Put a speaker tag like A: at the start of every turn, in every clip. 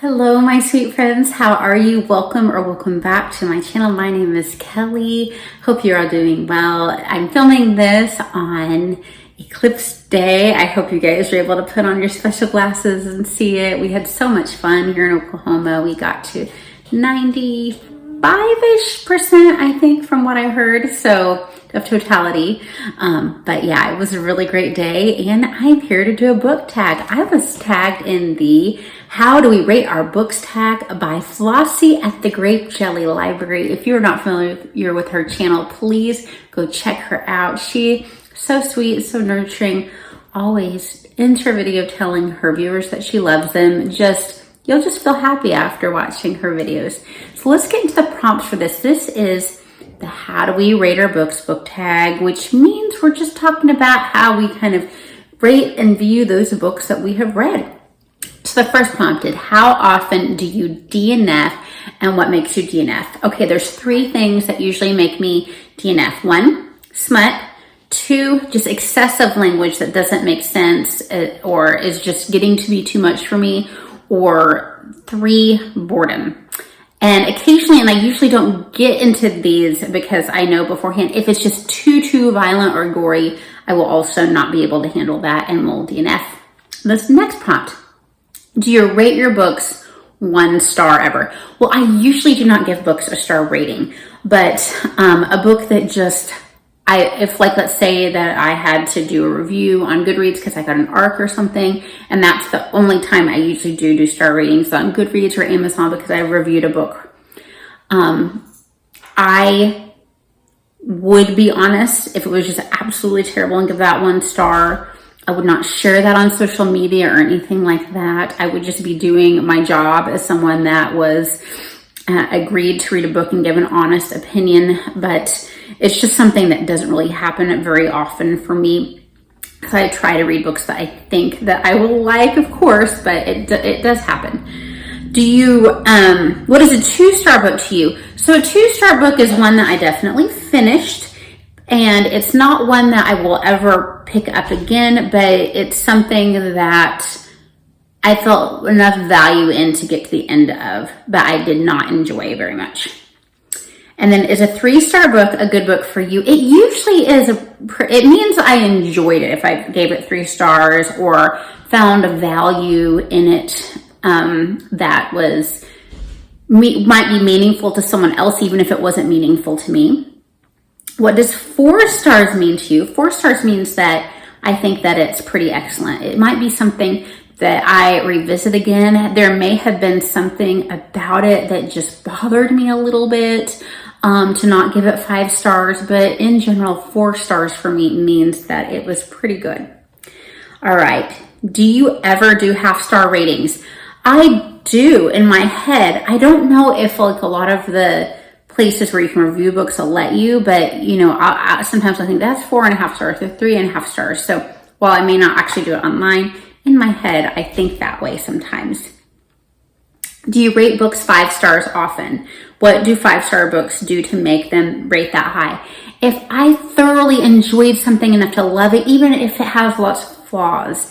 A: Hello, my sweet friends. How are you? Welcome back to my channel. My name is Kelly. Hope you're all doing well. I'm filming this on Eclipse Day. I hope you guys were able to put on your special glasses and see it. We had so much fun here in Oklahoma. We got to 95-ish%, I think, from what I heard. So of totality. But yeah, it was a really great day and I'm here to do a book tag. I was tagged in the How Do We Rate Our Books tag by Flossy at the Grape Jelly Library. If you're not familiar with her channel, please go check her out. She's so sweet, so nurturing, always ends her video telling her viewers that she loves them. You'll just feel happy after watching her videos. So let's get into the prompts for this. This is the How Do We Rate Our Books book tag, which means we're just talking about how we kind of rate and view those books that we have read. So the first prompt is, how often do you DNF and what makes you DNF? Okay, there's three things that usually make me DNF. 1, smut. 2, just excessive language that doesn't make sense or is just getting to be too much for me. Or 3, boredom. And occasionally, and I usually don't get into these because I know beforehand, if it's just too violent or gory, I will also not be able to handle that and will DNF. This next prompt, do you rate your books 1 star ever? Well, I usually do not give books a star rating, but a book that if let's say that I had to do a review on Goodreads because I got an ARC or something, and that's the only time I usually do star ratings on Goodreads or Amazon because I reviewed a book. I would be honest, if it was just absolutely terrible and give that 1 star, I would not share that on social media or anything like that. I would just be doing my job as someone that was agreed to read a book and give an honest opinion, but it's just something that doesn't really happen very often for me. Because I try to read books that I think that I will like, of course, but it does happen. What is a 2-star book to you? So a 2-star book is one that I definitely finished, and it's not one that I will ever pick up again, but it's something that I felt enough value in to get to the end of, but I did not enjoy very much. And then, is a 3-star book a good book for you? It usually is. It means I enjoyed it if I gave it 3 stars or found a value in it that might be meaningful to someone else, even if it wasn't meaningful to me. What does 4 stars mean to you? 4 stars means that I think that it's pretty excellent. It might be something that I revisit again. There may have been something about it that just bothered me a little bit to not give it 5 stars, but in general, 4 stars for me means that it was pretty good. All right. Do you ever do half-star ratings? I do in my head. I don't know if a lot of the places where you can review books will let you, but sometimes I think that's 4.5 stars or 3.5 stars. So while I may not actually do it online, in my head, I think that way sometimes. Do you rate books 5 stars often? What do 5-star books do to make them rate that high? If I thoroughly enjoyed something enough to love it, even if it has lots of flaws,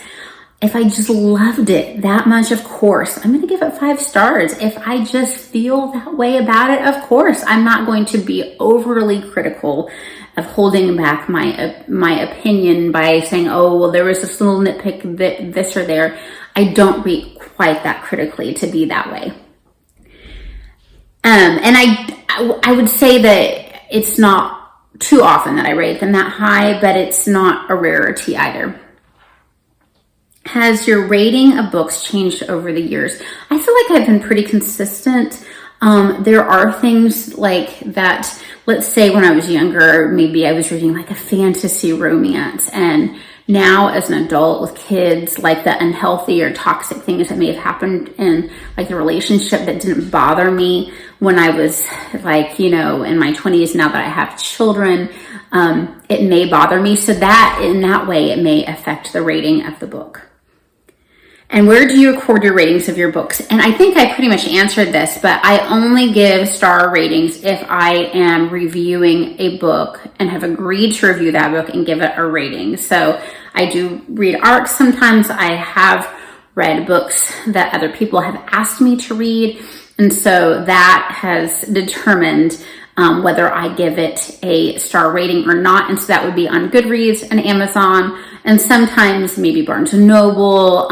A: if I just loved it that much, of course, I'm going to give it 5 stars. If I just feel that way about it, of course, I'm not going to be overly critical of holding back my opinion by saying, oh, well, there was this little nitpick, this or there. I don't read quite that critically to be that way. And I would say that it's not too often that I rate them that high, but it's not a rarity either. Has your rating of books changed over the years? I feel like I've been pretty consistent. There are things like that. Let's say when I was younger, maybe I was reading like a fantasy romance, and now as an adult with kids, like the unhealthy or toxic things that may have happened in like the relationship that didn't bother me when I was like, in my 20s, now that I have children, it may bother me. So that in that way, it may affect the rating of the book. And where do you record your ratings of your books? And I think I pretty much answered this, but I only give star ratings if I am reviewing a book and have agreed to review that book and give it a rating. So I do read ARCs sometimes. I have read books that other people have asked me to read. And so that has determined whether I give it a star rating or not. And so that would be on Goodreads and Amazon, and sometimes maybe Barnes & Noble,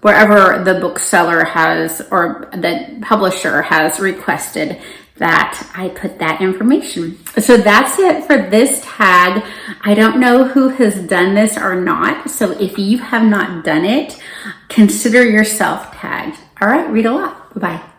A: wherever the bookseller has or the publisher has requested that I put that information. So that's it for this tag. I don't know who has done this or not. So if you have not done it, consider yourself tagged. All right, read a lot. Bye-bye.